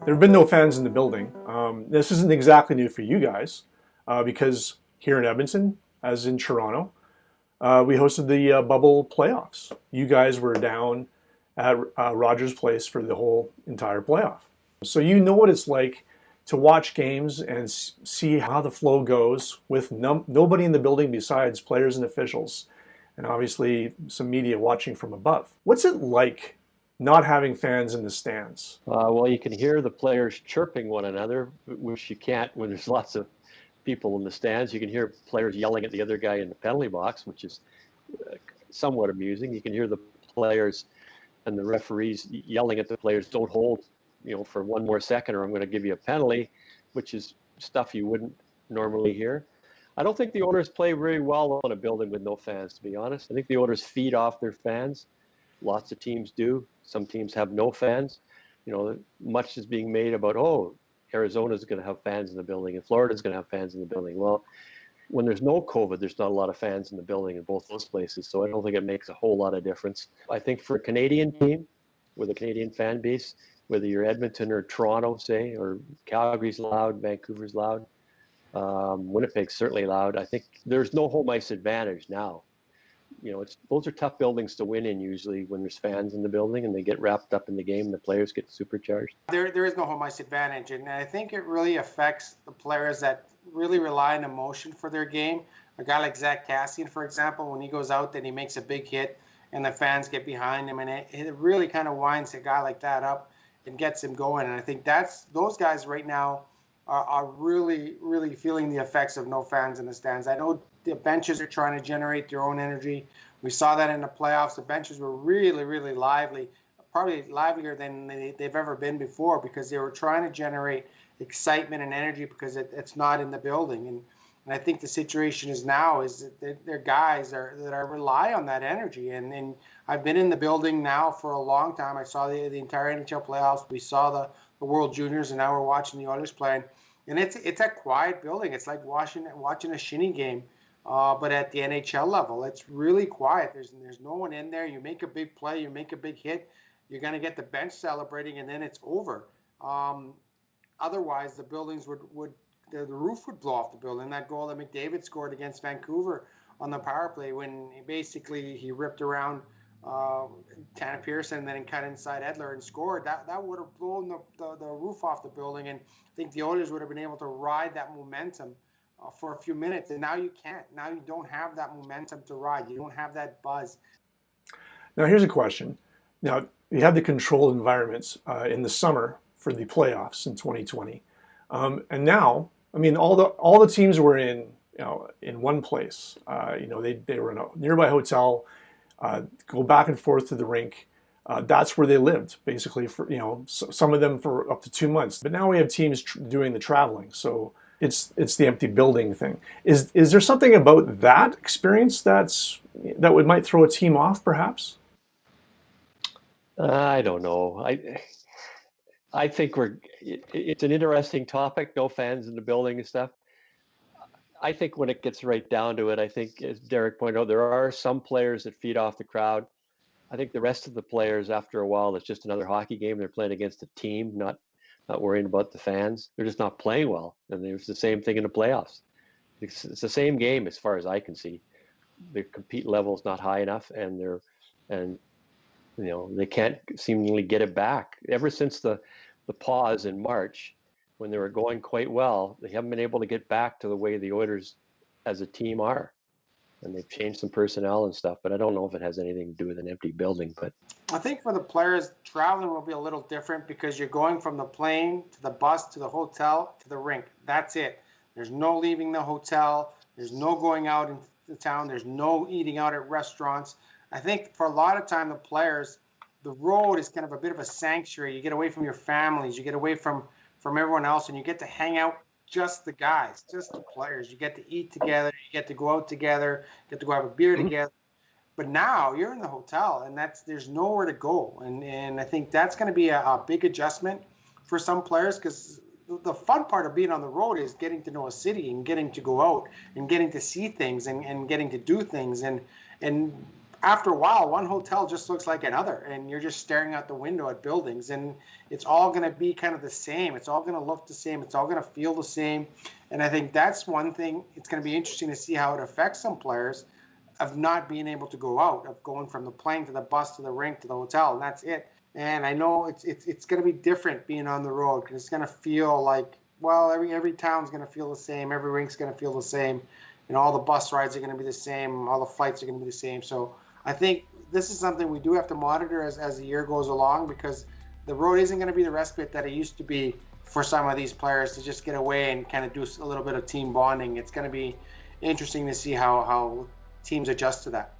There have been no fans in the building. This isn't exactly new for you guys because here in Edmonton, as in Toronto, we hosted the bubble playoffs. You guys were down at Rogers Place for the whole entire playoff. So you know what it's like to watch games and see how the flow goes with nobody in the building besides players and officials, and obviously some media watching from above. What's it like not having fans in the stands? Well, you can hear the players chirping one another, which you can't when there's lots of people in the stands. You can hear players yelling at the other guy in the penalty box, which is somewhat amusing. You can hear the players and the referees yelling at the players, "Don't hold, for one more second, or I'm going to give you a penalty," which is stuff you wouldn't normally hear. I don't think the Oilers play very well in a building with no fans, to be honest. I think the Oilers feed off their fans. Lots of teams do. Some teams have no fans. Much is being made about, Arizona's going to have fans in the building and Florida's going to have fans in the building. Well, when there's no COVID, there's not a lot of fans in the building in both those places. So I don't think it makes a whole lot of difference. I think for a Canadian team with a Canadian fan base, whether you're Edmonton or Toronto, say, or Calgary's loud, Vancouver's loud, Winnipeg's certainly loud. I think there's no home ice advantage now. Those are tough buildings to win in usually when there's fans in the building and they get wrapped up in the game and the players get supercharged. There is no home ice advantage, and I think it really affects the players that really rely on emotion for their game. A guy like Zach Kassian, for example, when he goes out and he makes a big hit and the fans get behind him, and it really kind of winds a guy like that up and gets him going. And I think those guys right now are really, really feeling the effects of no fans in the stands. I know the benches are trying to generate their own energy. We saw that in the playoffs. The benches were really, really lively, probably livelier than they've ever been before, because they were trying to generate excitement and energy because it's not in the building. And I think the situation is now is that they're guys that rely on that energy. And I've been in the building now for a long time. I saw the entire NHL playoffs. We saw the World Juniors, and now we're watching the Oilers playing. And it's a quiet building. It's like watching a shinny game. But at the NHL level, it's really quiet. There's no one in there. You make a big play, you make a big hit, you're going to get the bench celebrating, and then it's over. Otherwise, the buildings the roof would blow off the building. That goal that McDavid scored against Vancouver on the power play, when he ripped around Tanner Pearson and then cut inside Edler and scored, that would have blown the roof off the building, and I think the Oilers would have been able to ride that momentum for a few minutes, and now you can't. Now you don't have that momentum to ride. You don't have that buzz. Now here's a question. Now you had the controlled environments in the summer for the playoffs in 2020, and now all the teams were in one place. They were in a nearby hotel, go back and forth to the rink. That's where they lived basically for some of them for up to 2 months. But now we have teams doing the traveling, so it's the empty building thing. Is there something about that experience that might throw a team off, perhaps? I don't know. I think it's an interesting topic. No fans in the building and stuff. I think when it gets right down to it, I think, as Derek pointed out, there are some players that feed off the crowd. I think the rest of the players, after a while, it's just another hockey game. They're playing against a team, not worrying about the fans. They're just not playing well. And there's the same thing in the playoffs. It's the same game as far as I can see. The compete level is not high enough, and they can't seemingly get it back. Ever since the pause in March, when they were going quite well, they haven't been able to get back to the way the Oilers as a team are. And they've changed some personnel and stuff, but I don't know if it has anything to do with an empty building. But I think for the players, traveling will be a little different because you're going from the plane to the bus to the hotel to the rink. That's it. There's no leaving the hotel. There's no going out into the town. There's no eating out at restaurants. I think for a lot of time, the players, the road is kind of a bit of a sanctuary. You get away from your families. You get away from everyone else, and you get to hang out just the guys, just the players. You get to eat together, you get to go out together, get to go have a beer together. But now you're in the hotel, and there's nowhere to go. And I think that's going to be a big adjustment for some players, because the fun part of being on the road is getting to know a city and getting to go out and getting to see things and getting to do things. And after a while, one hotel just looks like another, and you're just staring out the window at buildings, and it's all going to be kind of the same. It's all going to look the same. It's all going to feel the same. And I think that's one thing. It's going to be interesting to see how it affects some players of not being able to go out, of going from the plane to the bus to the rink to the hotel, and that's it. And I know it's going to be different being on the road, because it's going to feel like, well, every town's going to feel the same, every rink's going to feel the same, and all the bus rides are going to be the same, all the flights are going to be the same. So I think this is something we do have to monitor as the year goes along, because the road isn't going to be the respite that it used to be for some of these players to just get away and kind of do a little bit of team bonding. It's going to be interesting to see how teams adjust to that.